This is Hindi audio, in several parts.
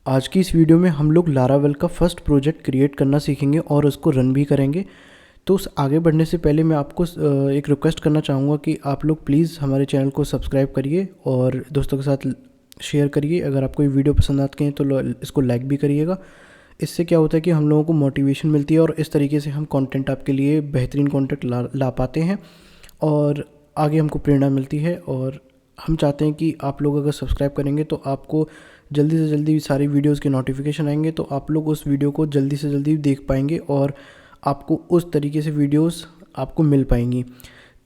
आज की इस वीडियो में हम लोग लारावेल का फर्स्ट प्रोजेक्ट क्रिएट करना सीखेंगे और उसको रन भी करेंगे। तो उस आगे बढ़ने से पहले मैं आपको एक रिक्वेस्ट करना चाहूँगा कि आप लोग प्लीज़ हमारे चैनल को सब्सक्राइब करिए और दोस्तों के साथ शेयर करिए। अगर आपको ये वीडियो पसंद आती है तो इसको लाइक भी करिएगा। इससे क्या होता है कि हम लोगों को मोटिवेशन मिलती है और इस तरीके से हम कंटेंट आपके लिए बेहतरीन कंटेंट ला पाते हैं और आगे हमको प्रेरणा मिलती है। और हम चाहते हैं कि आप लोग अगर सब्सक्राइब करेंगे तो आपको जल्दी से जल्दी सारी वीडियोस के नोटिफिकेशन आएंगे, तो आप लोग उस वीडियो को जल्दी से जल्दी देख पाएंगे और आपको उस तरीके से वीडियोस आपको मिल पाएंगी।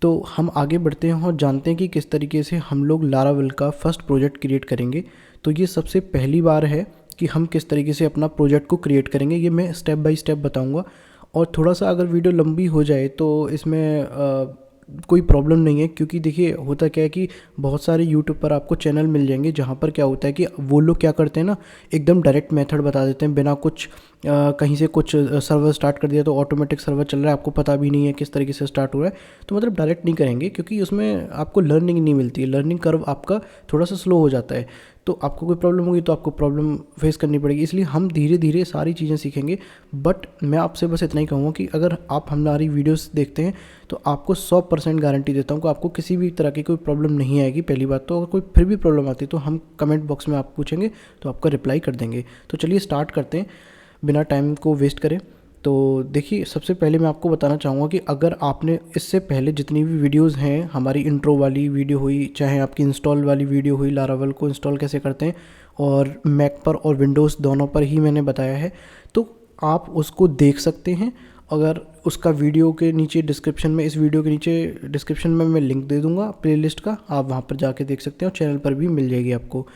तो हम आगे बढ़ते हैं और जानते हैं कि किस तरीके से हम लोग लारावेल का फर्स्ट प्रोजेक्ट क्रिएट करेंगे। तो ये सबसे पहली बार है कि हम किस तरीके से अपना प्रोजेक्ट को क्रिएट करेंगे, ये मैं स्टेप बाय स्टेप बताऊंगा। और थोड़ा सा अगर वीडियो लंबी हो जाए तो इसमें कोई प्रॉब्लम नहीं है, क्योंकि देखिए होता क्या है कि बहुत सारे यूट्यूब पर आपको चैनल मिल जाएंगे जहाँ पर क्या होता है कि वो लोग क्या करते हैं ना, एकदम डायरेक्ट मेथड बता देते हैं बिना कुछ कहीं से कुछ सर्वर स्टार्ट कर दिया तो ऑटोमेटिक सर्वर चल रहा है, आपको पता भी नहीं है किस तरीके से स्टार्ट हो रहा है। तो मतलब डायरेक्ट नहीं करेंगे क्योंकि उसमें आपको लर्निंग नहीं मिलती है, लर्निंग कर्व आपका थोड़ा सा स्लो हो जाता है। तो आपको कोई प्रॉब्लम होगी तो आपको प्रॉब्लम फेस करनी पड़ेगी, इसलिए हम धीरे धीरे सारी चीज़ें सीखेंगे। बट मैं आपसे बस इतना ही कहूँगा कि अगर आप हमारी वीडियोस देखते हैं तो आपको 100% गारंटी देता हूँ कि आपको किसी भी तरह की कोई प्रॉब्लम नहीं आएगी। पहली बात तो अगर कोई फिर भी प्रॉब्लम आती है तो हम कमेंट बॉक्स में आप पूछेंगे तो आपका रिप्लाई कर देंगे। तो चलिए स्टार्ट करते हैं बिना टाइम को वेस्ट करें। तो देखिए, सबसे पहले मैं आपको बताना चाहूँगा कि अगर आपने इससे पहले जितनी भी वीडियोस हैं, हमारी इंट्रो वाली वीडियो हुई, चाहे आपकी इंस्टॉल वाली वीडियो हुई, लारावेल को इंस्टॉल कैसे करते हैं, और मैक पर और विंडोज़ दोनों पर ही मैंने बताया है, तो आप उसको देख सकते हैं। अगर उसका वीडियो के नीचे डिस्क्रिप्शन में, इस वीडियो के नीचे डिस्क्रिप्शन में मैं लिंक दे दूँगा प्लेलिस्ट का, आप वहाँ पर जाके देख सकते हैं और चैनल पर भी मिल जाएगी आपको।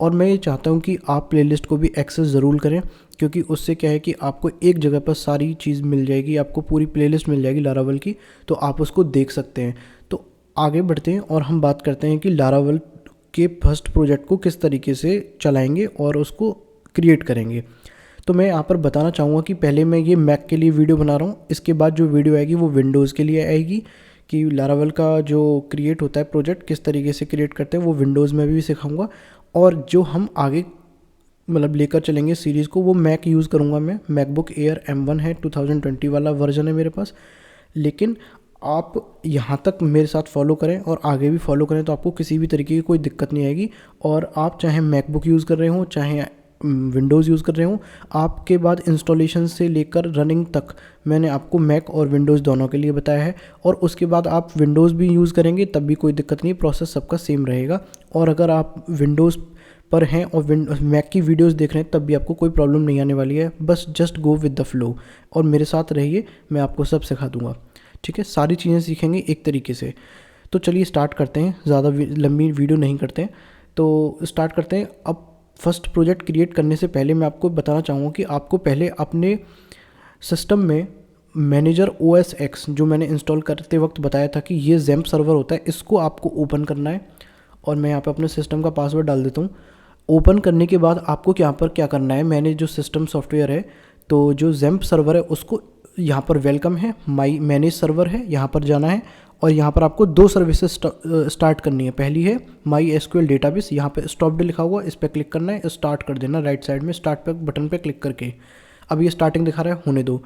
और मैं ये चाहता हूँ कि आप प्लेलिस्ट को भी एक्सेस ज़रूर करें, क्योंकि उससे क्या है कि आपको एक जगह पर सारी चीज़ मिल जाएगी, आपको पूरी प्लेलिस्ट मिल जाएगी लारावेल की, तो आप उसको देख सकते हैं। तो आगे बढ़ते हैं और हम बात करते हैं कि लारावेल के फर्स्ट प्रोजेक्ट को किस तरीके से चलाएंगे और उसको क्रिएट करेंगे। तो मैं यहाँ पर बताना चाहूँगा कि पहले मैं ये मैक के लिए वीडियो बना रहा हूँ, इसके बाद जो वीडियो आएगी वो विंडोज़ के लिए आएगी कि लारावेल का जो क्रिएट होता है प्रोजेक्ट किस तरीके से क्रिएट करते हैं, वो विंडोज़ में भी सिखाऊंगा। और जो हम आगे मतलब लेकर चलेंगे सीरीज़ को, वो मैक यूज़ करूँगा। मैं मैकबुक एयर M1 है, 2020 वाला वर्जन है मेरे पास। लेकिन आप यहाँ तक मेरे साथ फॉलो करें और आगे भी फॉलो करें तो आपको किसी भी तरीके की कोई दिक्कत नहीं आएगी। और आप चाहे मैकबुक यूज़ कर रहे हो, चाहे विंडोज़ यूज़ कर रहे हो, आपके बाद इंस्टॉलेशन से लेकर रनिंग तक मैंने आपको मैक और विंडोज़ दोनों के लिए बताया है। और उसके बाद आप विंडोज़ भी यूज़ करेंगे तब भी कोई दिक्कत नहीं, प्रोसेस सबका सेम रहेगा। और अगर आप विंडोज़ पर हैं और मैक की वीडियोस देख रहे हैं तब भी आपको कोई प्रॉब्लम नहीं आने वाली है। बस just go with the flow और मेरे साथ रहिए, मैं आपको सब सिखा दूंगा। ठीक है, सारी चीज़ें सीखेंगे एक तरीके से। तो चलिए स्टार्ट करते हैं, ज़्यादा लंबी वीडियो नहीं करते हैं, तो स्टार्ट करते हैं। अब फर्स्ट प्रोजेक्ट क्रिएट करने से पहले मैं आपको बताना चाहूँगा कि आपको पहले अपने सिस्टम में मैनेजर OS X, जो मैंने इंस्टॉल करते वक्त बताया था कि ये जैम्प सर्वर होता है, इसको आपको ओपन करना है। और मैं यहाँ पे अपने सिस्टम का पासवर्ड डाल देता हूँ। ओपन करने के बाद आपको यहाँ पर क्या करना है, मैंने जो सिस्टम सॉफ्टवेयर है, तो जो जैम्प सर्वर है उसको यहाँ पर वेलकम है, माई मैनेज सर्वर है, यहाँ पर जाना है। और यहाँ पर आपको दो सर्विसेज स्टार्ट करनी है। पहली है MySQL डेटाबेस, यहाँ पे स्टॉप्ड लिखा हुआ, इस पर क्लिक करना है, स्टार्ट कर देना राइट साइड में स्टार्ट पे बटन पे क्लिक करके। अब ये स्टार्टिंग दिखा रहा है, होने दो।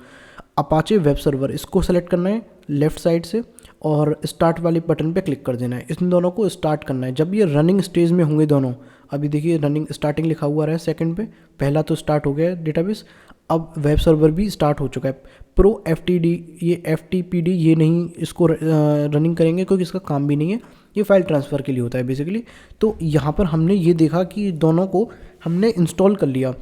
अपाचे वेब सर्वर, इसको सेलेक्ट करना है लेफ्ट साइड से और स्टार्ट वाले बटन पे क्लिक कर देना है। इन दोनों को स्टार्ट करना है जब ये रनिंग स्टेज में होंगे दोनों। अभी देखिए रनिंग स्टार्टिंग लिखा हुआ है सेकंड पे, पहला तो स्टार्ट हो गया है डेटाबेस, अब वेब सर्वर भी स्टार्ट हो चुका है। प्रो FTD, ये FTPD ये नहीं, इसको रनिंग करेंगे क्योंकि इसका काम भी नहीं है, ये फाइल ट्रांसफ़र के लिए होता है बेसिकली। तो यहाँ पर हमने ये देखा कि दोनों को हमने इंस्टॉल कर लिया।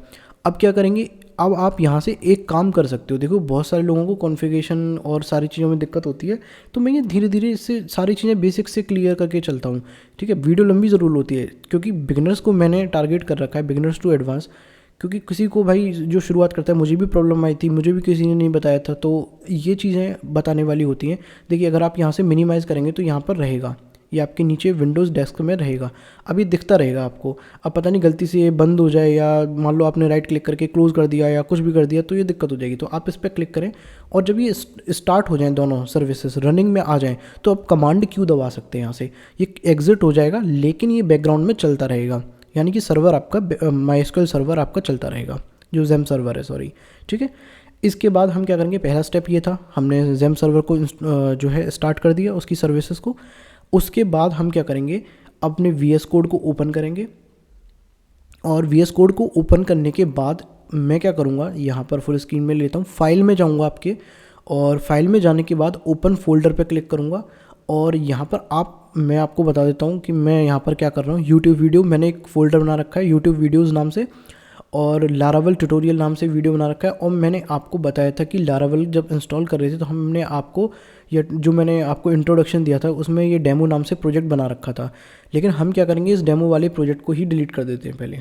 अब क्या करेंगे, अब आप यहाँ से एक काम कर सकते हो। देखो बहुत सारे लोगों को कॉन्फ़िगरेशन और सारी चीज़ों में दिक्कत होती है, तो मैं ये धीरे धीरे इससे सारी चीज़ें बेसिक से क्लियर करके चलता हूँ। ठीक है, वीडियो लंबी ज़रूर होती है क्योंकि बिगिनर्स को मैंने टारगेट कर रखा है, बिगिनर्स टू एडवांस। क्योंकि किसी को भाई जो शुरुआत करता है, मुझे भी प्रॉब्लम आई थी, मुझे भी किसी ने नहीं बताया था, तो ये चीज़ें बताने वाली होती हैं। देखिए अगर आप यहाँ से मिनिमाइज़ करेंगे तो यहाँ पर रहेगा, ये आपके नीचे विंडोज़ डेस्क में रहेगा, अभी दिखता रहेगा आपको। अब पता नहीं गलती से ये बंद हो जाए या मान लो आपने राइट क्लिक करके क्लोज़ कर दिया या कुछ भी कर दिया तो ये दिक्कत हो जाएगी। तो आप इस पर क्लिक करें और जब ये स्टार्ट हो जाएं, दोनों सर्विसेज रनिंग में आ जाएं, तो आप कमांड Q दबा सकते हैं। यहाँ से ये एग्ज़िट हो जाएगा लेकिन ये बैकग्राउंड में चलता रहेगा। यानी कि सर्वर आपका माइस्क्यूएल सर्वर आपका चलता रहेगा, जो जेम सर्वर है, सॉरी, ठीक है। इसके बाद हम क्या करेंगे, पहला स्टेप ये था, हमने जेम सर्वर को जो है स्टार्ट कर दिया उसकी सर्विसेज को। उसके बाद हम क्या करेंगे, अपने VS कोड को ओपन करेंगे, और VS कोड को ओपन करने के बाद मैं क्या करूँगा, यहाँ पर फुल स्क्रीन में लेता हूँ, फाइल में जाऊँगा आपके, और फाइल में जाने के बाद ओपन फोल्डर पे क्लिक करूँगा। और यहाँ पर मैं आपको बता देता हूँ कि मैं यहाँ पर क्या कर रहा हूँ, यूट्यूब वीडियो, मैंने एक फ़ोल्डर बना रखा है यूट्यूब वीडियोज़ नाम से, और लारावल ट्यूटोरियल नाम से वीडियो बना रखा है। और मैंने आपको बताया था कि लारावल जब इंस्टॉल कर रहे थे तो हमने आपको ये जो मैंने आपको इंट्रोडक्शन दिया था उसमें ये डेमो नाम से प्रोजेक्ट बना रखा था। लेकिन हम क्या करेंगे, इस डेमो वाले प्रोजेक्ट को ही डिलीट कर देते हैं। पहले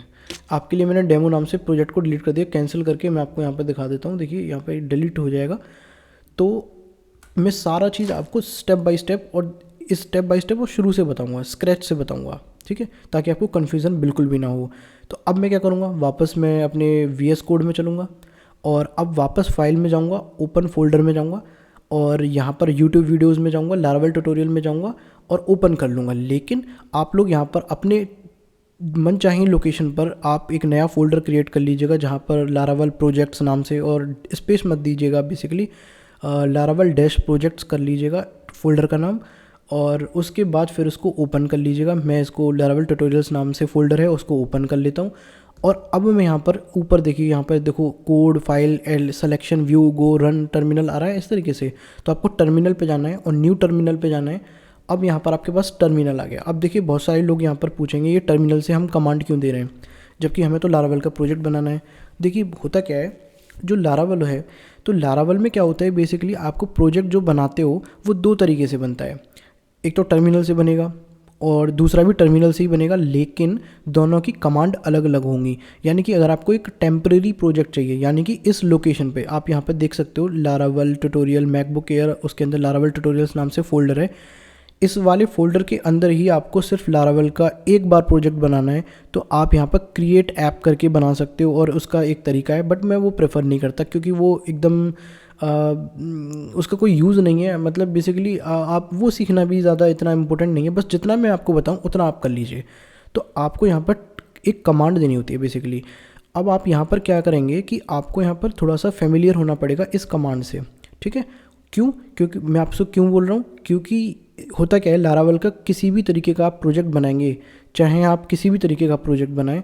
आपके लिए मैंने डेमो नाम से प्रोजेक्ट को डिलीट कर दिया, कैंसिल करके मैं आपको यहाँ पर दिखा देता हूँ। देखिए यहाँ पर डिलीट हो जाएगा। तो मैं सारा चीज़ आपको स्टेप बाय स्टेप और स्टेप बाय स्टेप और शुरू से बताऊँगा, स्क्रैच से बताऊँगा, ठीक है, ताकि आपको कन्फ्यूज़न बिल्कुल भी ना हो। तो अब मैं क्या करूँगा, वापस मैं अपने VS कोड में चलूँगा, और अब वापस फाइल में जाऊँगा, ओपन फोल्डर में जाऊँगा, और यहाँ पर यूट्यूब वीडियोज़ में जाऊँगा, लारावल ट्यूटोरियल में जाऊँगा और ओपन कर लूँगा। लेकिन आप लोग यहाँ पर अपने मनचाही लोकेशन पर आप एक नया फ़ोल्डर क्रिएट कर लीजिएगा, जहाँ पर लारावल प्रोजेक्ट्स नाम से, और स्पेस मत दीजिएगा, बेसिकली लारावल डैश प्रोजेक्ट्स कर लीजिएगा फ़ोल्डर का नाम, और उसके बाद फिर उसको ओपन कर लीजिएगा। मैं इसको लारावल ट्यूटोरियल्स नाम से फ़ोल्डर है उसको ओपन कर लेता हूँ। और अब मैं यहाँ पर ऊपर देखिए, यहाँ पर देखो code file L selection view go run terminal आ रहा है इस तरीके से। तो आपको टर्मिनल पे जाना है और न्यू टर्मिनल पे जाना है। अब यहाँ पर आपके पास टर्मिनल आ गया। अब देखिए बहुत सारे लोग यहाँ पर पूछेंगे ये टर्मिनल से हम कमांड क्यों दे रहे हैं, जबकि हमें तो लारावल का प्रोजेक्ट बनाना है। देखिए होता क्या है, जो लारावल है, तो लारावल में क्या होता है, बेसिकली आपको प्रोजेक्ट जो बनाते हो वो दो तरीके से बनता है। एक तो टर्मिनल से बनेगा और दूसरा भी टर्मिनल से ही बनेगा, लेकिन दोनों की कमांड अलग अलग होंगी। यानी कि अगर आपको एक टेम्परेरी प्रोजेक्ट चाहिए, यानी कि इस लोकेशन पे आप यहाँ पर देख सकते हो लारावल ट्यूटोरियल मैकबुक एयर, उसके अंदर लारावल ट्यूटोरियल्स नाम से फ़ोल्डर है। इस वाले फ़ोल्डर के अंदर ही आपको सिर्फ लारावल का एक बार प्रोजेक्ट बनाना है। तो आप यहाँ पर क्रिएट ऐप करके बना सकते हो, और उसका एक तरीका है, बट मैं वो प्रेफर नहीं करता क्योंकि वो एकदम उसका कोई यूज़ नहीं है। मतलब बेसिकली आप वो सीखना भी ज़्यादा इतना इम्पोर्टेंट नहीं है, बस जितना मैं आपको बताऊँ उतना आप कर लीजिए। तो आपको यहाँ पर एक कमांड देनी होती है बेसिकली। अब आप यहाँ पर क्या करेंगे कि आपको यहाँ पर थोड़ा सा फेमिलियर होना पड़ेगा इस कमांड से, ठीक है। क्यों, क्योंकि मैं आपसे क्यों बोल रहा हूँ, क्योंकि होता क्या है, लारावल का किसी भी तरीके का आप प्रोजेक्ट बनाएंगे, चाहे आप किसी भी तरीके का प्रोजेक्ट बनाएं,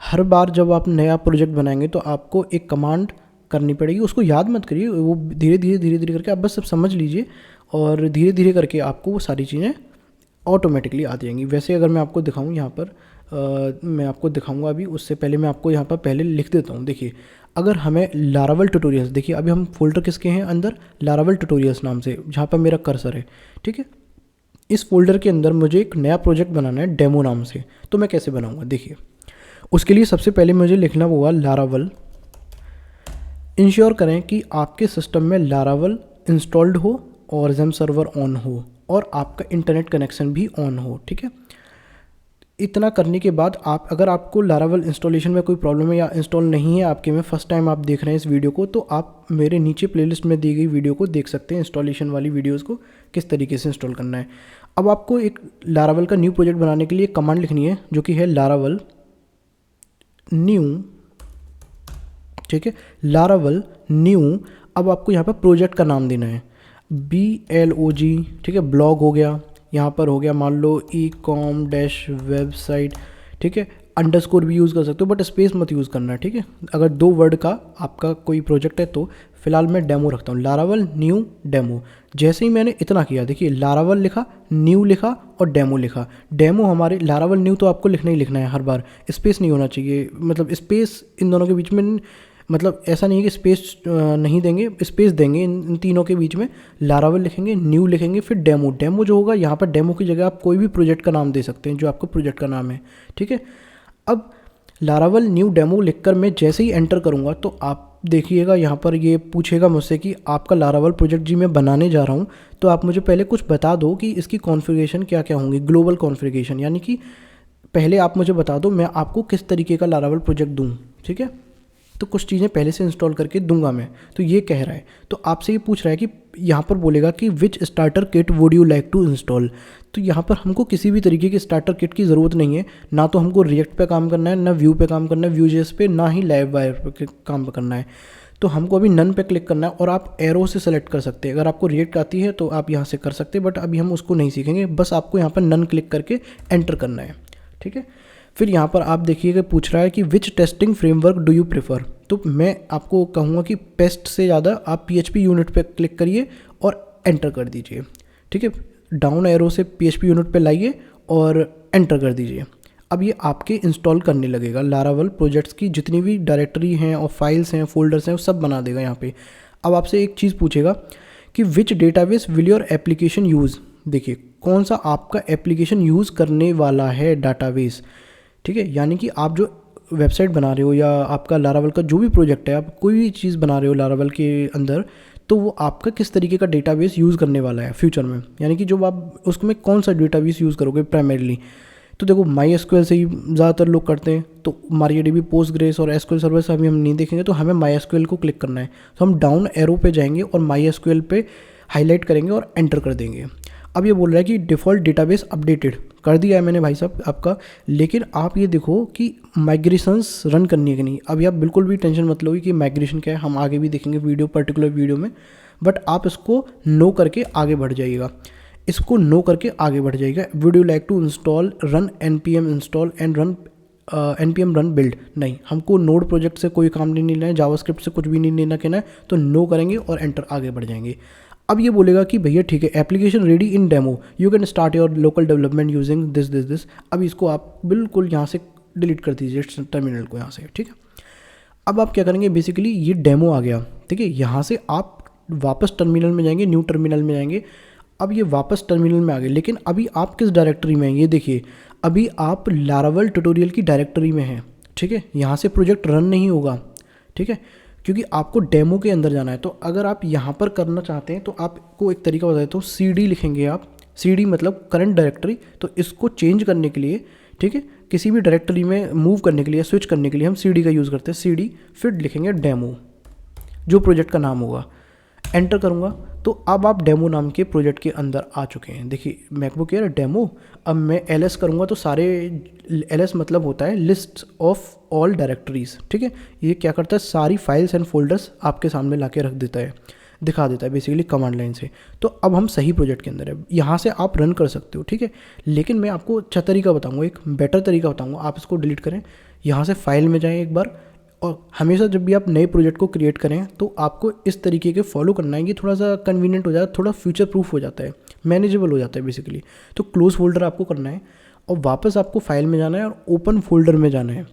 हर बार जब आप नया प्रोजेक्ट बनाएंगे तो आपको एक कमांड करनी पड़ेगी। उसको याद मत करिए, वो धीरे धीरे करके आप बस सब समझ लीजिए, और धीरे धीरे करके आपको वो सारी चीज़ें ऑटोमेटिकली आ जाएंगी। वैसे अगर मैं आपको दिखाऊँ यहाँ पर मैं आपको दिखाऊंगा अभी, उससे पहले मैं आपको यहाँ पर पहले लिख देता हूँ। देखिए अगर हमें लारावल ट्यूटोरियल्स, देखिए अभी हम फोल्डर किसके हैं अंदर, लारावल ट्यूटोरियल्स नाम से, जहाँ पर मेरा कर्सर है, ठीक है। इस फोल्डर के अंदर मुझे एक नया प्रोजेक्ट बनाना है डेमो नाम से। तो मैं कैसे बनाऊँगा, देखिए उसके लिए सबसे पहले मुझे लिखना होगा लारावल। इंश्योर करें कि आपके सिस्टम में लारावल इंस्टॉल्ड हो और जेम सर्वर ऑन हो और आपका इंटरनेट कनेक्शन भी ऑन हो, ठीक है। इतना करने के बाद आप, अगर आपको लारावल इंस्टॉलेशन में कोई प्रॉब्लम है या इंस्टॉल नहीं है आपके में, फर्स्ट टाइम आप देख रहे हैं इस वीडियो को, तो आप मेरे नीचे प्लेलिस्ट में दी गई वीडियो को देख सकते हैं, इंस्टॉलेशन वाली वीडियोस को किस तरीके से इंस्टॉल करना है। अब आपको एक लारावल का न्यू प्रोजेक्ट बनाने के लिए एक कमांड लिखनी है जो कि है लारावल न्यू, ठीक है, लारावल न्यू। अब आपको यहाँ पर प्रोजेक्ट का नाम देना है BLOG, ठीक है। ब्लॉग हो गया, यहाँ पर हो गया मान लो ecom-वेबसाइट, ठीक है। अंडरस्कोर भी यूज़ कर सकते हो बट स्पेस मत यूज़ करना, ठीक है। अगर 2 वर्ड का आपका कोई प्रोजेक्ट है तो फिलहाल मैं डेमो रखता हूँ, लारावल न्यू डेमो। जैसे ही मैंने इतना किया, देखिए लारावल लिखा, न्यू लिखा और डेमो लिखा। डेमो हमारे लिखा न्यू तो आपको लिखना ही लिखना है हर बार, स्पेस नहीं होना चाहिए। मतलब स्पेस इन दोनों के बीच में, मतलब ऐसा नहीं है कि स्पेस नहीं देंगे, स्पेस देंगे इन तीनों के बीच में। लारावल लिखेंगे, न्यू लिखेंगे, फिर डेमो। डेमो जो होगा यहाँ पर, डेमो की जगह आप कोई भी प्रोजेक्ट का नाम दे सकते हैं जो आपका प्रोजेक्ट का नाम है, ठीक है। अब लारावल न्यू डेमो लिखकर मैं जैसे ही एंटर करूँगा तो आप देखिएगा यहाँ पर ये पूछेगा मुझसे कि आपका लारावल प्रोजेक्ट जी मैं बनाने जा रहा हूँ, तो आप मुझे पहले कुछ बता दो कि इसकी कॉन्फ़िगरेशन क्या क्या होंगी, ग्लोबल कॉन्फ़िगरेशन, यानी कि पहले आप मुझे बता दो मैं आपको किस तरीके का लारावल प्रोजेक्ट दूँ, ठीक है। तो कुछ चीज़ें पहले से इंस्टॉल करके दूंगा मैं, तो ये कह रहा है। तो आपसे ये पूछ रहा है कि यहाँ पर बोलेगा कि which starter kit would you like to install. तो यहाँ पर हमको किसी भी तरीके की स्टार्टर किट की ज़रूरत नहीं है, ना तो हमको रिएक्ट पे काम करना है, ना व्यू पे काम करना है, Vue.js पे, ना ही लाइववायर पे काम करना है। तो हमको अभी नन पे क्लिक करना है और आप एरो से सेलेक्ट कर सकते हैं। अगर आपको रिएक्ट आती है तो आप यहाँ से कर सकते हैं, बट अभी हम उसको नहीं सीखेंगे। बस आपको यहाँ पर नन क्लिक करके एंटर करना है, ठीक है। फिर यहाँ पर आप देखिएगा पूछ रहा है कि which testing framework do you prefer. तो मैं आपको कहूँगा कि पेस्ट से ज़्यादा आप PHP यूनिट पे क्लिक करिए और एंटर कर दीजिए, ठीक है। डाउन एरो से PHP यूनिट पे लाइए और एंटर कर दीजिए। अब ये आपके इंस्टॉल करने लगेगा। लारावेल प्रोजेक्ट्स की जितनी भी डायरेक्टरी हैं और फाइल्स हैं, फोल्डर्स हैं, वो सब बना देगा यहाँ पे। अब आपसे एक चीज़ पूछेगा कि which database will your application use. देखिए कौन सा आपका एप्लीकेशन यूज़ करने वाला है डाटाबेस, ठीक है। यानी कि आप जो वेबसाइट बना रहे हो या आपका लारावेल का जो भी प्रोजेक्ट है, आप कोई भी चीज़ बना रहे हो लारावेल के अंदर, तो वो आपका किस तरीके का डेटाबेस यूज़ करने वाला है फ्यूचर में। यानी कि जो आप उसमें कौन सा डेटाबेस यूज़ करोगे प्राइमरीली। तो देखो MySQL से ही ज़्यादातर लोग करते हैं, तो MariaDB, Postgres और SQL सर्वर से अभी हम नहीं देखेंगे, तो हमें MySQL को क्लिक करना है। तो हम डाउन एरो पे जाएंगे और MySQL पे हाईलाइट करेंगे और एंटर कर देंगे। अब ये बोल रहा है कि डिफ़ॉल्ट डेटाबेस अपडेटेड कर दिया है मैंने भाई साहब आपका, लेकिन आप ये देखो कि माइग्रेशंस रन करनी है कि नहीं। अभी आप बिल्कुल भी टेंशन मत लो कि माइग्रेशन क्या है, हम आगे भी देखेंगे पर्टिकुलर वीडियो में, बट आप इसको नो करके आगे बढ़ जाइएगा। इसको नो करके आगे बढ़ जाइएगा। Would you like to install run npm install and run npm run build. नहीं, हमको नोड प्रोजेक्ट से कोई काम नहीं लेना है, जावास्क्रिप्ट से कुछ भी नहीं लेना कहना है, तो नो करेंगे और एंटर आगे बढ़ जाएंगे। अब ये बोलेगा कि भैया ठीक है, application ready in demo, you can start your local development using this. अब इसको आप बिल्कुल यहाँ से डिलीट कर दीजिए टर्मिनल को यहाँ से, ठीक है। अब आप क्या करेंगे, बेसिकली ये डेमो आ गया, ठीक है। यहाँ से आप वापस टर्मिनल में जाएंगे, न्यू टर्मिनल में जाएंगे। अब ये वापस टर्मिनल में आ गए, लेकिन अभी आप किस डायरेक्टरी में हैं ये देखिए। अभी आप लारावेल ट्यूटोरियल की डायरेक्टरी में हैं, ठीक है। यहाँ से प्रोजेक्ट रन नहीं होगा, ठीक है, क्योंकि आपको डेमो के अंदर जाना है। तो अगर आप यहाँ पर करना चाहते हैं तो आपको एक तरीका बता देता हूँ, CD लिखेंगे आप, CD मतलब करंट डायरेक्टरी। तो इसको चेंज करने के लिए, ठीक है, किसी भी डायरेक्टरी में मूव करने के लिए, स्विच करने के लिए हम CD का यूज़ करते हैं। CD फिर लिखेंगे डेमो, जो प्रोजेक्ट का नाम होगा, एंटर करूँगा तो अब आप डेमो नाम के प्रोजेक्ट के अंदर आ चुके हैं। देखिए मैकबुक एयर डेमो। अब मैं LS करूँगा तो सारे LS मतलब होता है लिस्ट ऑफ ऑल डायरेक्टरीज, ठीक है। ये क्या करता है, सारी फाइल्स एंड फोल्डर्स आपके सामने ला के रख देता है, दिखा देता है बेसिकली कमांड लाइन से। तो अब हम सही प्रोजेक्ट के अंदर है, यहाँ से आप रन कर सकते हो, ठीक है। लेकिन मैं आपको अच्छा तरीका बताऊँगा, एक बेटर तरीका बताऊँगा। आप इसको डिलीट करें, यहाँ से फाइल में जाएँ एक बार, और हमेशा जब भी आप नए प्रोजेक्ट को क्रिएट करें तो आपको इस तरीके के फॉलो करना है। ये थोड़ा सा कन्वीनियंट हो जाता है, थोड़ा फ्यूचर प्रूफ हो जाता है, मैनेजेबल हो जाता है बेसिकली। तो क्लोज फोल्डर आपको करना है और वापस आपको फाइल में जाना है और ओपन फोल्डर में जाना है,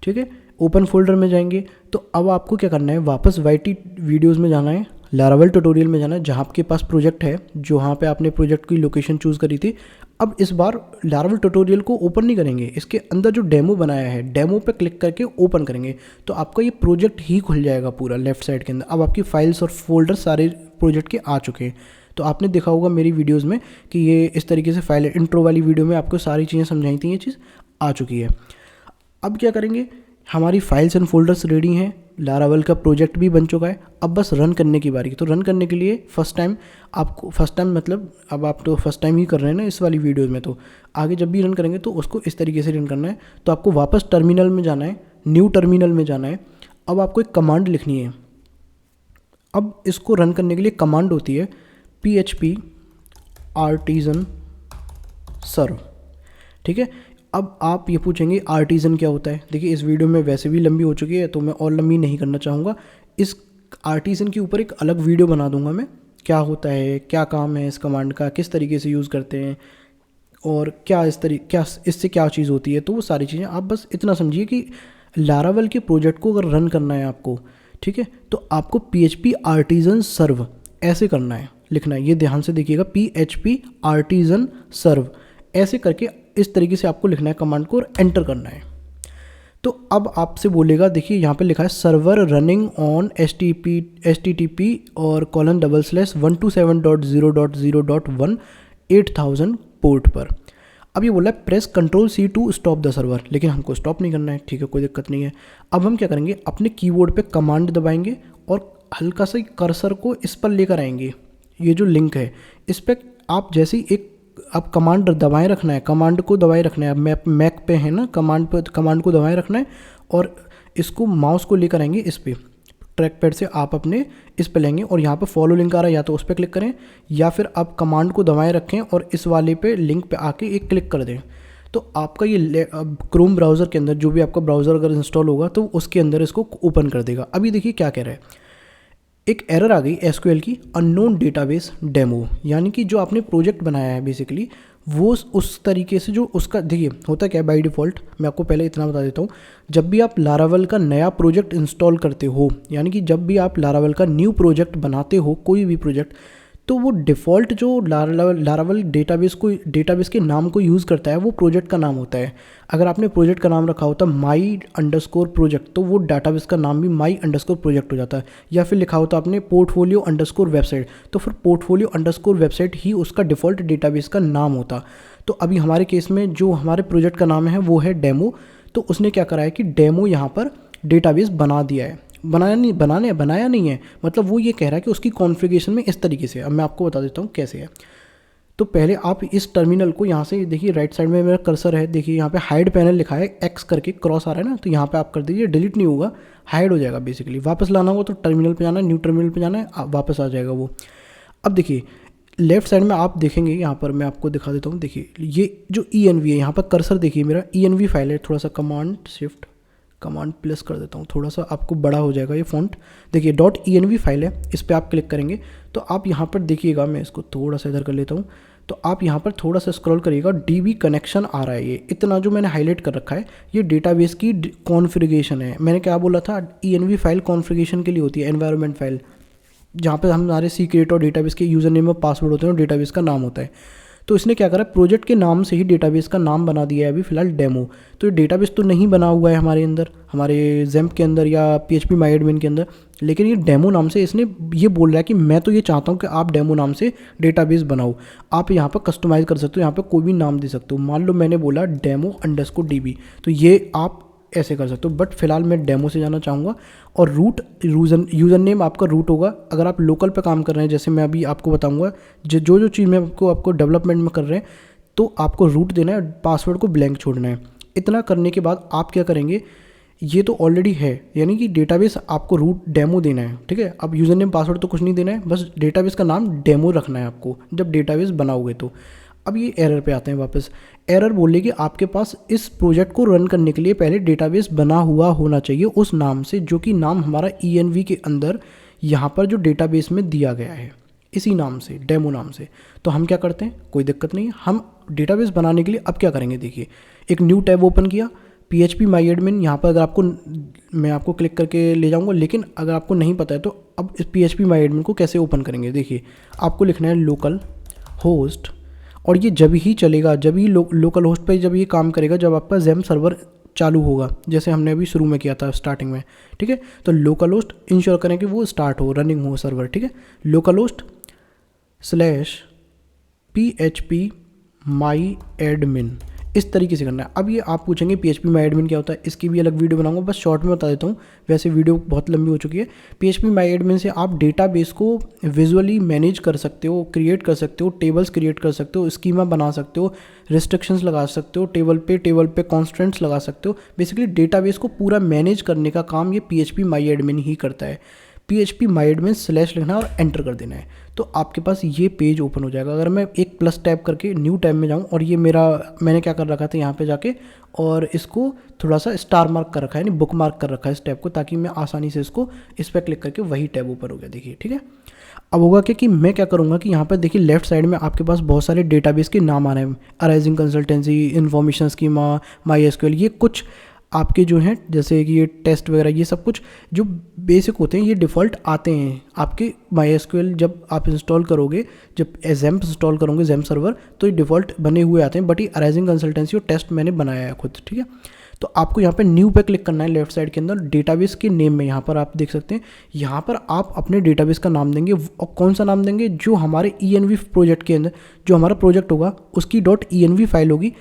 ठीक है। ओपन फोल्डर में जाएंगे तो अब आपको क्या करना है, वापस YT वीडियोज़ में जाना है, लारावेल ट्यूटोरियल में जाना है, जहाँ आपके पास प्रोजेक्ट है, जहाँ पे आपने प्रोजेक्ट की लोकेशन चूज़ करी थी। अब इस बार लारावेल ट्यूटोरियल को ओपन नहीं करेंगे, इसके अंदर जो डेमो बनाया है, डेमो पे क्लिक करके ओपन करेंगे तो आपका ये प्रोजेक्ट ही खुल जाएगा पूरा लेफ्ट साइड के अंदर। अब आपकी फाइल्स और फोल्डर सारे प्रोजेक्ट के आ चुके हैं। तो आपने देखा होगा मेरी वीडियोज़ में कि ये इस तरीके से फाइल, इंट्रो वाली वीडियो में आपको सारी चीज़ें समझाई थी, ये चीज़ आ चुकी है। अब क्या करेंगे, हमारी फाइल्स एंड फोल्डर्स रेडी हैं, लारावेल का प्रोजेक्ट भी बन चुका है। अब बस रन करने की बारी। तो रन करने के लिए फर्स्ट टाइम मतलब अब आप तो फर्स्ट टाइम ही कर रहे हैं ना इस वाली वीडियो में, तो आगे जब भी रन करेंगे तो उसको इस तरीके से रन करना है। तो आपको वापस टर्मिनल में जाना है, न्यू टर्मिनल में जाना है। अब आपको एक कमांड लिखनी है। अब इसको रन करने के लिए कमांड होती है PHP आर्टिजन सर्व, ठीक है। अब आप ये पूछेंगे आर्टिजन क्या होता है। देखिए इस वीडियो में वैसे भी लंबी हो चुकी है तो मैं और लंबी नहीं करना चाहूँगा। इस आर्टिजन के ऊपर एक अलग वीडियो बना दूंगा मैं, क्या होता है, क्या काम है इस कमांड का, किस तरीके से यूज़ करते हैं और क्या इससे क्या चीज़ होती है। तो वो सारी चीज़ें आप बस इतना समझिए कि लारावेल के प्रोजेक्ट को अगर रन करना है आपको, ठीक है, तो आपको PHP आर्टिजन सर्व ऐसे करना है, लिखना है। ये ध्यान से देखिएगा, PHP आर्टिजन सर्व ऐसे करके इस तरीके से आपको लिखना है कमांड को और एंटर करना है। तो अब आपसे बोलेगा, देखिए यहाँ पे लिखा है सर्वर रनिंग ऑन HTTP और :/127.0.0.1 8000 पोर्ट पर। अब ये बोला है press control C to stop the server, लेकिन हमको स्टॉप नहीं करना है, ठीक है कोई दिक्कत नहीं है। अब हम क्या करेंगे, अपने कीबोर्ड पे कमांड दबाएंगे और हल्का सा कर्सर को इस पर लेकर आएंगे, ये जो लिंक है इस पर आप जैसे ही एक आप कमांड दबाए रखना है, कमांड को दबाए रखना है, मैक पे है ना, कमांड को दबाए रखना है और इसको माउस को लेकर आएंगे इस पर, ट्रैक पैड से आप अपने इस पे लेंगे और यहाँ पे फॉलो लिंक आ रहा है, या तो उस पर क्लिक करें या फिर आप कमांड को दबाए रखें और इस वाले पे लिंक पे आके एक क्लिक कर दें। तो आपका ये क्रोम ब्राउज़र के अंदर जो भी आपका ब्राउज़र अगर इंस्टॉल होगा तो उसके अंदर इसको ओपन कर देगा। अभी देखिए क्या कह रहा है, एक एरर आ गई एसक्यूएल की, अननोन डेटाबेस डेमो, यानी कि जो आपने प्रोजेक्ट बनाया है बेसिकली वो उस तरीके से जो उसका, देखिए होता क्या है बाय डिफ़ॉल्ट, मैं आपको पहले इतना बता देता हूँ, जब भी आप लारावेल का नया प्रोजेक्ट इंस्टॉल करते हो, यानी कि जब भी आप लारावेल का न्यू प्रोजेक्ट बनाते हो कोई भी प्रोजेक्ट, तो वो डिफ़ॉल्ट जो लारावेल डेटाबेस के नाम को यूज़ करता है वो प्रोजेक्ट का नाम होता है। अगर आपने प्रोजेक्ट का नाम रखा होता माई अंडरस्कोर प्रोजेक्ट, तो वो डाटाबेस का नाम भी माई अंडरस्कोर प्रोजेक्ट हो जाता है। या फिर लिखा होता आपने पोर्टफोलियो अंडरस्कोर वेबसाइट, तो फिर पोर्टफोलियो अंडरस्कोर वेबसाइट ही उसका डिफ़ॉल्ट डेटाबेस का नाम होता। तो अभी हमारे केस में जो हमारे प्रोजेक्ट का नाम है वो है डेमो, तो उसने क्या करा है कि डेमो यहाँ पर डेटाबेस बना दिया है, बनाया नहीं है, मतलब वो ये कह रहा है कि उसकी कॉन्फ़िगरेशन में इस तरीके से। अब मैं आपको बता देता हूँ कैसे है। तो पहले आप इस टर्मिनल को यहाँ से देखिए, राइट साइड में मेरा कर्सर है, देखिए यहाँ पे हाइड पैनल लिखा है, एक्स करके क्रॉस आ रहा है ना, तो यहाँ पे आप कर दीजिए, डिलीट नहीं होगा, हाइड हो जाएगा बेसिकली। वापस लाना होगा तो टर्मिनल पे जाना है, न्यू टर्मिनल पे जाना है, वापस आ जाएगा वो। अब देखिए लेफ्ट साइड में आप देखेंगे, यहाँ पर मैं आपको दिखा देता हूँ, देखिए ये जो ENV है, यहाँ पर कर्सर देखिए मेरा ENV फाइल है, थोड़ा सा कमांड प्लस कर देता हूँ, थोड़ा सा आपको बड़ा हो जाएगा ये फ़ॉन्ट। देखिए .env फाइल है, इस पर आप क्लिक करेंगे तो आप यहाँ पर देखिएगा, मैं इसको थोड़ा सा इधर कर लेता हूँ, तो आप यहाँ पर थोड़ा सा स्क्रॉल करिएगा, DB कनेक्शन आ रहा है, ये इतना जो मैंने हाईलाइट कर रखा है ये डेटाबेस की कॉन्फ़िगरेशन है। मैंने क्या बोला था, ENV फाइल कॉन्फ़िगरेशन के लिए होती है, एनवायरनमेंट फाइल, जहाँ पर हमारे सीक्रेट और डेटाबेस के यूज़र नेम और पासवर्ड होते हैं और डेटाबेस का नाम होता है। तो इसने क्या करा, प्रोजेक्ट के नाम से ही डेटाबेस का नाम बना दिया है अभी फ़िलहाल डेमो। तो ये डेटाबेस तो नहीं बना हुआ है हमारे अंदर, हमारे ज़ैम्प के अंदर या PHP माई एडमिन के अंदर, लेकिन ये डेमो नाम से इसने ये बोल रहा है कि मैं तो ये चाहता हूँ कि आप डेमो नाम से डेटाबेस बनाओ। आप यहाँ पर कस्टमाइज़ कर सकते हो, यहाँ पर कोई भी नाम दे सकते हो। मान लो मैंने बोला demo_db, तो ये आप ऐसे कर सकते हो, बट फिलहाल मैं डेमो से जाना चाहूँगा। और रूट यूज़र नेम आपका रूट होगा। अगर आप लोकल पे काम कर रहे हैं, जैसे मैं अभी आपको बताऊँगा जो चीज़ में आपको डेवलपमेंट में कर रहे हैं, तो आपको रूट देना है, पासवर्ड को ब्लैंक छोड़ना है। इतना करने के बाद आप क्या करेंगे, ये तो ऑलरेडी है, यानी कि डेटाबेस आपको रूट डेमो देना है, ठीक है। अब यूज़र नेम पासवर्ड तो कुछ नहीं देना है, बस डेटाबेस का नाम डेमो रखना है आपको जब डेटाबेस बनाओगे तो। अब ये एरर पे आते हैं वापस। एरर बोले कि आपके पास इस प्रोजेक्ट को रन करने के लिए पहले डेटाबेस बना हुआ होना चाहिए उस नाम से, जो कि नाम हमारा ENV के अंदर यहाँ पर जो डेटाबेस में दिया गया है, इसी नाम से, डेमो नाम से। तो हम क्या करते हैं, कोई दिक्कत नहीं है, हम डेटाबेस बनाने के लिए अब क्या करेंगे, देखिए एक न्यू टैब ओपन किया, PHP माई एडमिन, यहाँ पर अगर आपको, मैं आपको क्लिक करके ले जाऊँगा, लेकिन अगर आपको नहीं पता है तो अब इस PHP माई एडमिन को कैसे ओपन करेंगे। देखिए आपको लिखना है लोकल होस्ट, और ये जब ही चलेगा, जब ही लोकल होस्ट पे जब ये काम करेगा जब आपका ज़ैम्प सर्वर चालू होगा, जैसे हमने अभी शुरू में किया था स्टार्टिंग में, ठीक है। तो लोकल होस्ट इंश्योर करें कि वो स्टार्ट हो, रनिंग हो सर्वर, ठीक है। लोकल होस्ट /PHP माई एडमिन, इस तरीके से करना है। अब ये आप पूछेंगे PHP माई एडमिन क्या होता है, इसकी भी अलग वीडियो बनाऊंगा, बस शॉर्ट में बता देता हूँ, वैसे वीडियो बहुत लंबी हो चुकी है। PHP माई एडमिन से आप डेटाबेस को विजुअली मैनेज कर सकते हो, क्रिएट कर सकते हो, टेबल्स क्रिएट कर सकते हो, स्कीमा बना सकते हो, रिस्ट्रिक्शंस लगा सकते हो, टेबल पे कॉन्स्टेंट्स लगा सकते हो। बेसिकली डेटाबेस को पूरा मैनेज करने का काम ये PHP माई एडमिन ही करता है। PHP माई एडमिन / लिखना और एंटर कर देना है, तो आपके पास ये पेज ओपन हो जाएगा। अगर मैं एक प्लस टैब करके न्यू टैब में जाऊँ, और ये मैंने क्या कर रखा था यहाँ पे जाके, और इसको थोड़ा सा स्टार मार्क कर रखा है, यानी बुक मार्क कर रखा है इस टैब को, ताकि मैं आसानी से इसको इस पर क्लिक करके वही टैब ओपन हो गया, देखिए, ठीक है। अब होगा क्या कि मैं क्या करूँगा कि यहाँ पर देखिए लेफ्ट साइड में आपके पास बहुत सारे डेटाबेस के नाम आ रहे हैं, arising consultancy, information schema, MySQL, ये कुछ आपके जो हैं, जैसे कि ये टेस्ट वगैरह, ये सब कुछ जो बेसिक होते हैं ये डिफ़ॉल्ट आते हैं आपके MySQL। जब आप इंस्टॉल करोगे, जब ज़ैम्प इंस्टॉल करोगे, ज़ैम्प सर्वर, तो ये डिफ़ॉल्ट बने हुए आते हैं, बट ये अराइजिंग कंसल्टेंसी और टेस्ट मैंने बनाया है खुद, ठीक है। तो आपको यहाँ पे न्यू पे क्लिक करना है लेफ्ट साइड के अंदर, डेटाबेस के नेम में यहाँ पर आप देख सकते हैं, यहाँ पर आप अपने डेटाबेस का नाम देंगे और कौन सा नाम देंगे, जो हमारे env प्रोजेक्ट के अंदर जो हमारा प्रोजेक्ट होगा उसकी .env फाइल होगी।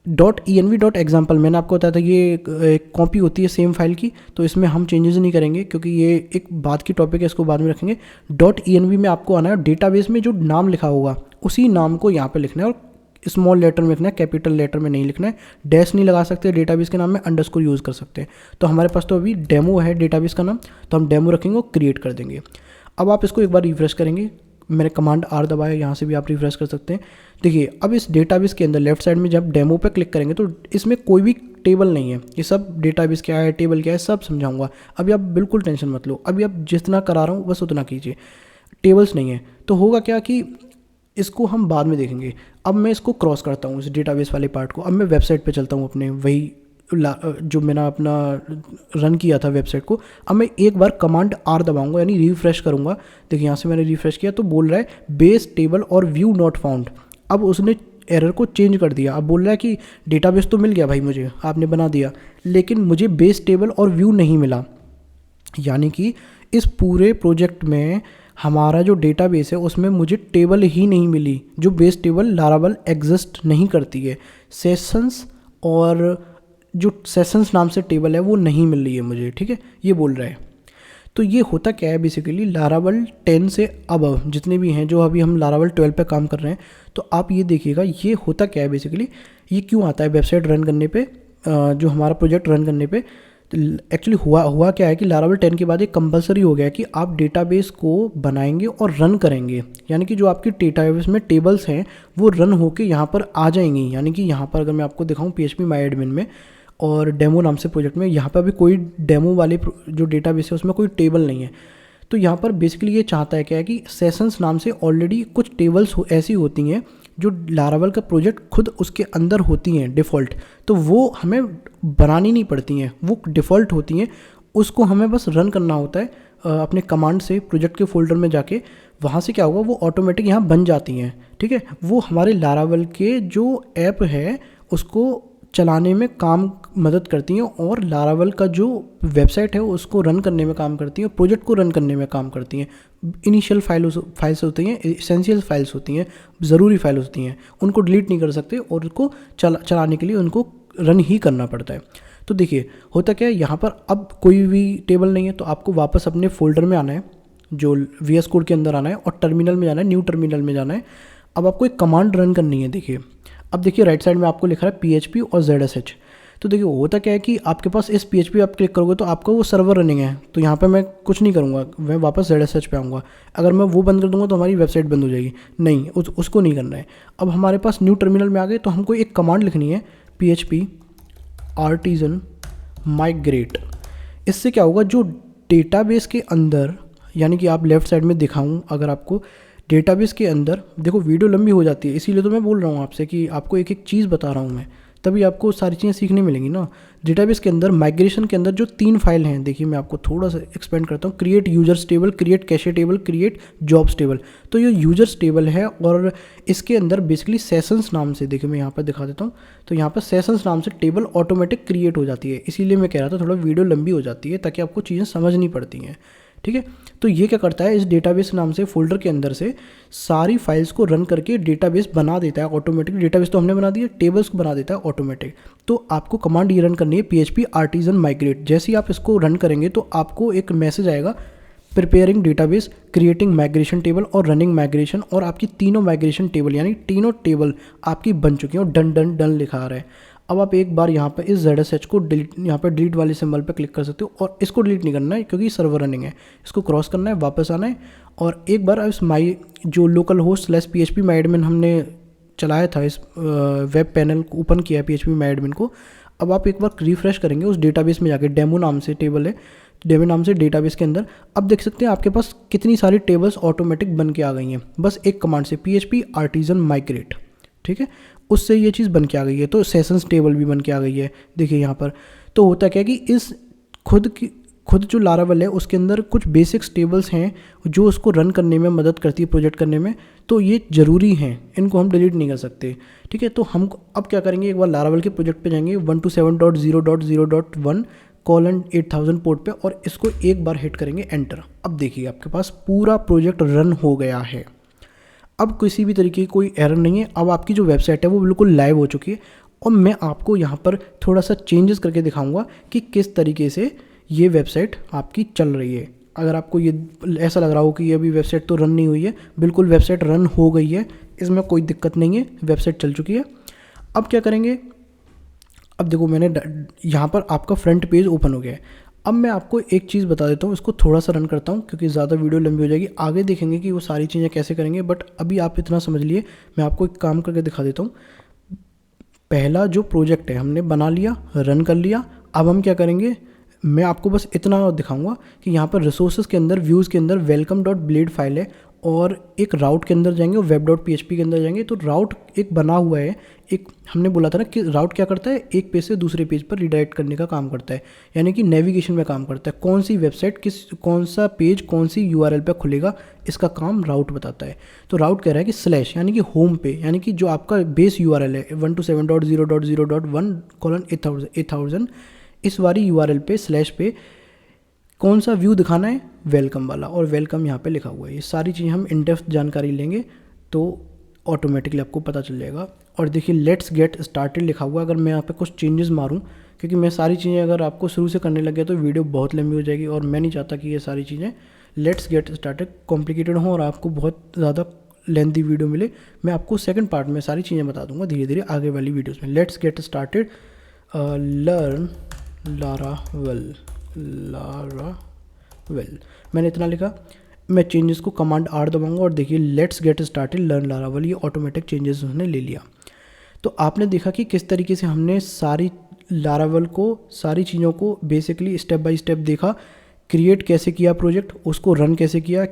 .env.example मैंने आपको बताया था ये एक कॉपी होती है सेम फाइल की, तो इसमें हम चेंजेस नहीं करेंगे क्योंकि ये एक बाद की टॉपिक है, इसको बाद में रखेंगे। .env में आपको आना है, डेटाबेस में जो नाम लिखा होगा उसी नाम को यहाँ पे लिखना है और स्मॉल लेटर में लिखना है, कैपिटल लेटर में नहीं लिखना है। डैश नहीं लगा सकते डेटाबेस के नाम में, अंडरस्कोर यूज़ कर सकते हैं। तो हमारे पास तो अभी डेमो है डेटाबेस का नाम, तो हम डेमो रखेंगे और क्रिएट कर देंगे। अब आप इसको एक बार रिफ्रेश करेंगे, मैंने कमांड R दबाया, यहाँ से भी आप रिफ्रेश कर सकते हैं। देखिए अब इस डेटाबेस के अंदर लेफ्ट साइड में जब डेमो पे क्लिक करेंगे तो इसमें कोई भी टेबल नहीं है, ये सब डेटाबेस क्या है, टेबल क्या है, सब समझाऊंगा। अभी आप बिल्कुल टेंशन मत लो, अभी आप जितना करा रहा हूँ बस उतना कीजिए। टेबल्स नहीं है तो होगा क्या कि इसको हम बाद में देखेंगे। अब मैं इसको क्रॉस करता हूँ इस डेटाबेस वाले पार्ट को, अब मैं वेबसाइट पे चलता हूँ अपने, वही जो मैंने अपना रन किया था वेबसाइट को। अब मैं एक बार कमांड R दबाऊंगा यानी रिफ्रेश करूँगा। देखिए यहाँ से मैंने रिफ्रेश किया तो बोल रहा है बेस टेबल और व्यू नॉट फाउंड। अब उसने एरर को चेंज कर दिया, अब बोल रहा है कि डेटाबेस तो मिल गया भाई मुझे, आपने बना दिया, लेकिन मुझे बेस टेबल और व्यू नहीं मिला। यानी कि इस पूरे प्रोजेक्ट में हमारा जो डेटाबेस है उसमें मुझे टेबल ही नहीं मिली, जो बेस टेबल लारावल एग्जिस्ट नहीं करती है। सेशंस और जो सेशंस नाम से टेबल है वो नहीं मिल रही है मुझे, ठीक है, ये बोल रहा है। तो ये होता क्या है बेसिकली, लारावल 10 से अब जितने भी हैं, जो अभी हम लारावल 12 पे काम कर रहे हैं, तो आप ये देखिएगा ये होता क्या है बेसिकली, ये क्यों आता है वेबसाइट रन करने पे, जो हमारा प्रोजेक्ट रन करने पे। एक्चुअली हुआ क्या है कि लारावल 10 के बाद एक कंपलसरी हो गया कि आप डेटाबेस को बनाएंगे और रन करेंगे, यानी कि जो आपकी डेटाबेस में टेबल्स हैं वो रन होके यहाँ पर आ जाएंगी। यानी कि यहाँ पर अगर मैं आपको दिखाऊँ PHP माई एडमिन में और डेमो नाम से प्रोजेक्ट में, यहाँ पर अभी कोई डेमो वाले जो डेटाबेस है उसमें कोई टेबल नहीं है। तो यहाँ पर बेसिकली ये चाहता है क्या है कि सेशंस नाम से ऑलरेडी कुछ टेबल्स ऐसी होती हैं जो लारावल का प्रोजेक्ट खुद उसके अंदर होती हैं डिफ़ॉल्ट, तो वो हमें बनानी नहीं पड़ती हैं, वो डिफ़ॉल्ट होती हैं, उसको हमें बस रन करना होता है अपने कमांड से। प्रोजेक्ट के फोल्डर में जाके वहाँ से क्या होगा वो ऑटोमेटिक यहाँ बन जाती हैं, ठीक है। वो हमारे लारावल के जो ऐप है उसको चलाने में काम मदद करती हैं और लारावल का जो वेबसाइट है उसको रन करने में काम करती हैं, प्रोजेक्ट को रन करने में काम करती हैं। इनिशियल फाइल्स होती हैं, एसेंशियल फाइल्स होती हैं, ज़रूरी फाइल होती हैं, उनको डिलीट नहीं कर सकते और उनको चलाने के लिए उनको रन ही करना पड़ता है। तो देखिए होता क्या है, यहाँ पर अब कोई भी टेबल नहीं है, तो आपको वापस अपने फोल्डर में आना है, जो VS कोड के अंदर आना है और टर्मिनल में जाना है, न्यू टर्मिनल में जाना है। अब आपको एक कमांड रन करनी है। देखिए अब देखिए राइट साइड में आपको लिखा है PHP और ZSH। तो देखिए होता क्या है कि आपके पास इस PHP आप क्लिक करोगे तो आपका वो सर्वर रनिंग है, तो यहाँ पे मैं कुछ नहीं करूँगा, मैं वापस ZSH पे आऊँगा। अगर मैं वो बंद कर दूँगा तो हमारी वेबसाइट बंद हो जाएगी, नहीं उसको नहीं करना है। अब हमारे पास न्यू टर्मिनल में आ गए तो हमको एक कमांड लिखनी है PHP artisan migrate। इससे क्या होगा, जो डेटाबेस के अंदर, यानी कि आप लेफ़्ट साइड में दिखाऊँ अगर आपको डेटाबेस के अंदर, देखो वीडियो लंबी हो जाती है इसीलिए तो मैं बोल रहा हूँ आपसे कि आपको एक एक चीज़ बता रहा हूँ मैं, तभी आपको सारी चीज़ें सीखने मिलेंगी ना। डेटाबेस के अंदर माइग्रेशन के अंदर जो 3 फाइल हैं, देखिए मैं आपको थोड़ा सा एक्सपेंड करता हूँ। Create users table, create cache table, create jobs table. तो ये यूजर्स टेबल है और इसके अंदर बेसिकली सेशंस नाम से, देखिए मैं यहाँ पर दिखा देता हूँ, तो यहाँ पर सेशंस नाम से टेबल ऑटोमेटिक क्रिएट हो जाती है। इसीलिए मैं कह रहा था थोड़ा वीडियो लंबी हो जाती है ताकि आपको चीज़ें समझनी पड़ती हैं, ठीक है। तो ये क्या करता है, इस डेटाबेस नाम से फोल्डर के अंदर से सारी फाइल्स को रन करके डेटाबेस बना देता है ऑटोमेटिक। डेटाबेस तो हमने बना दिया, टेबल्स को बना देता है ऑटोमेटिक। तो आपको कमांड ये रन करनी है PHP artisan migrate। जैसे ही आप इसको रन करेंगे तो आपको एक मैसेज आएगा, preparing database, creating migration table और रनिंग माइग्रेशन, और आपकी तीनों माइग्रेशन टेबल यानी तीनों टेबल आपकी बन चुकी हैं और डन डन डन लिखा आ रहा है। अब आप एक बार यहाँ पर इस ZSH को डिलीट, यहाँ पर डिलीट वाले सिंबल पर क्लिक कर सकते हो, और इसको डिलीट नहीं करना है क्योंकि सर्वर रनिंग है, इसको क्रॉस करना है, वापस आना है, और एक बार इस जो लोकल होस्ट /PHP माई एडमिन हमने चलाया था, इस वेब पैनल को ओपन किया है PHP माई एडमिन को। अब आप एक बार रिफ्रेश करेंगे उस डेटाबेस में जाके, डेमो नाम से टेबल है, डेमो नाम से डेटाबेस के अंदर। अब देख सकते हैं आपके पास कितनी सारी टेबल्स ऑटोमेटिक बन के आ गई हैं बस एक कमांड से, PHP artisan migrate, ठीक है, उससे ये चीज़ बन के आ गई है। तो सेशंस टेबल भी बन के आ गई है, देखिए यहाँ पर। तो होता क्या है कि इस खुद की खुद जो लारावेल है उसके अंदर कुछ बेसिक्स टेबल्स हैं जो उसको रन करने में मदद करती है, प्रोजेक्ट करने में, तो ये ज़रूरी हैं, इनको हम डिलीट नहीं कर सकते। ठीक है, तो हम अब क्या करेंगे, एक बार लारावेल के प्रोजेक्ट पे जाएंगे 127.0.0.1:8000 पोर्ट पे और इसको एक बार हिट करेंगे एंटर। अब देखिए आपके पास पूरा प्रोजेक्ट रन हो गया है। अब किसी भी तरीके की कोई एरर नहीं है। अब आपकी जो वेबसाइट है वो बिल्कुल लाइव हो चुकी है और मैं आपको यहाँ पर थोड़ा सा चेंजेस करके दिखाऊंगा कि किस तरीके से ये वेबसाइट आपकी चल रही है। अगर आपको ये ऐसा लग रहा हो कि ये अभी वेबसाइट तो रन नहीं हुई है, बिल्कुल वेबसाइट रन हो गई है, इसमें कोई दिक्कत नहीं है, वेबसाइट चल चुकी है। अब क्या करेंगे, अब देखो मैंने यहाँ पर आपका फ्रंट पेज ओपन हो गया है। अब मैं आपको एक चीज़ बता देता हूँ, इसको थोड़ा सा रन करता हूँ क्योंकि ज़्यादा वीडियो लंबी हो जाएगी, आगे देखेंगे कि वो सारी चीज़ें कैसे करेंगे, बट अभी आप इतना समझ लिए। मैं आपको एक काम करके दिखा देता हूँ। पहला जो प्रोजेक्ट है हमने बना लिया, रन कर लिया। अब हम क्या करेंगे, मैं आपको बस इतना दिखाऊंगा कि यहाँ पर रिसोर्सेज के अंदर, व्यूज़ के अंदर welcome.blade फाइल है और एक राउट के अंदर जाएंगे और web.php के अंदर जाएंगे तो राउट एक बना हुआ है। एक हमने बोला था ना कि राउट क्या करता है, एक पेज से दूसरे पेज पर रिडायरेक्ट करने का काम करता है, यानी कि नेविगेशन में काम करता है। कौन सी वेबसाइट कौन सा पेज कौन सी URL पे खुलेगा, इसका काम राउट बताता है। तो राउट कह रहा है कि स्लैश यानी कि होम पे, यानी कि जो आपका बेस URL है 127.0.0.1:8000 इस वाली URL पे स्लैश पे कौन सा व्यू दिखाना है, वेलकम वाला, और वेलकम यहाँ पे लिखा हुआ है। ये सारी चीज़ें हम इन डेप्थ जानकारी लेंगे तो ऑटोमेटिकली आपको पता चल जाएगा। और देखिए लेट्स गेट स्टार्टेड लिखा हुआ है। अगर मैं यहाँ पे कुछ चेंजेस मारूँ, क्योंकि मैं सारी चीज़ें अगर आपको शुरू से करने लग गया तो वीडियो बहुत लंबी हो जाएगी और मैं नहीं चाहता कि ये सारी चीज़ें लेट्स गेट स्टार्टेड कॉम्प्लिकेटेड हों और आपको बहुत ज़्यादा लेंथी वीडियो मिले। मैं आपको सेकंड पार्ट में सारी चीज़ें बता दूंगा धीरे धीरे आगे वाली वीडियोज़ में। Let's get started learn Laravel मैंने इतना लिखा। मैं चेंजेस को कमांड R दबाऊंगा और देखिए let's get started learn Laravel, ये ऑटोमेटिक चेंजेस उसने ले लिया। तो आपने देखा कि किस तरीके से हमने सारी लारावेल को, सारी चीज़ों को बेसिकली स्टेप बाय स्टेप देखा। क्रिएट कैसे किया प्रोजेक्ट, उसको रन कैसे किया,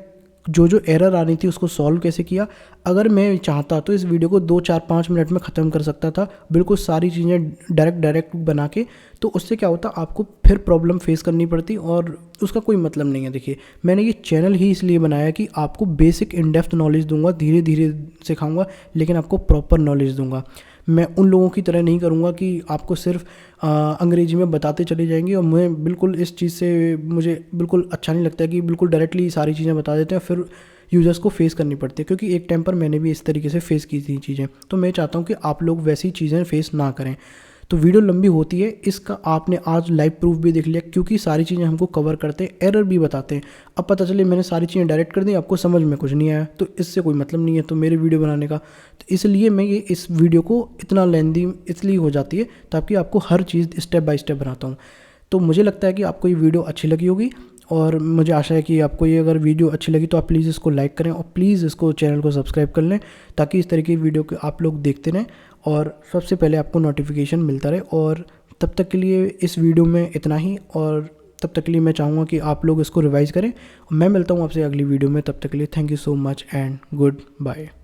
जो जो एरर आ रही थी उसको सॉल्व कैसे किया। अगर मैं चाहता तो इस वीडियो को 2-4-5 मिनट में ख़त्म कर सकता था, बिल्कुल सारी चीज़ें डायरेक्ट बना के। तो उससे क्या होता, आपको फिर प्रॉब्लम फेस करनी पड़ती और उसका कोई मतलब नहीं है। देखिए मैंने ये चैनल ही इसलिए बनाया कि आपको बेसिक इन डेप्थ नॉलेज दूंगा, धीरे धीरे सिखाऊंगा, लेकिन आपको प्रॉपर नॉलेज दूंगा। मैं उन लोगों की तरह नहीं करूँगा कि आपको सिर्फ अंग्रेजी में बताते चले जाएंगे, और मैं बिल्कुल इस चीज़ से मुझे बिल्कुल अच्छा नहीं लगता कि बिल्कुल डायरेक्टली सारी चीज़ें बता देते हैं, फिर यूज़र्स को फेस करनी पड़ती है। क्योंकि एक टाइम पर मैंने भी इस तरीके से फेस की थी चीज़ें, तो मैं चाहता हूँ कि आप लोग वैसी चीज़ें फेस ना करें। तो वीडियो लंबी होती है, इसका आपने आज लाइव प्रूफ भी देख लिया, क्योंकि सारी चीज़ें हमको कवर करते हैं, एरर भी बताते हैं। अब पता चले मैंने सारी चीज़ें डायरेक्ट कर दी, आपको समझ में कुछ नहीं आया, तो इससे कोई मतलब नहीं है तो मेरे वीडियो बनाने का। तो इसलिए मैं ये इस वीडियो को इतना लेंदी इसलिए हो जाती है ताकि आपको हर चीज़ स्टेप बाय स्टेप बनाता हूँ। तो मुझे लगता है कि आपको ये वीडियो अच्छी लगी होगी और मुझे आशा है कि आपको ये अगर वीडियो अच्छी लगी तो आप प्लीज़ इसको लाइक करें और प्लीज़ इसको चैनल को सब्सक्राइब कर लें, ताकि इस तरीके की वीडियो को आप लोग देखते रहें और सबसे पहले आपको नोटिफिकेशन मिलता रहे। और तब तक के लिए इस वीडियो में इतना ही, और तब तक के लिए मैं चाहूँगा कि आप लोग इसको रिवाइज़ करें। मैं मिलता हूँ आपसे अगली वीडियो में, तब तक के लिए thank you so much and good bye.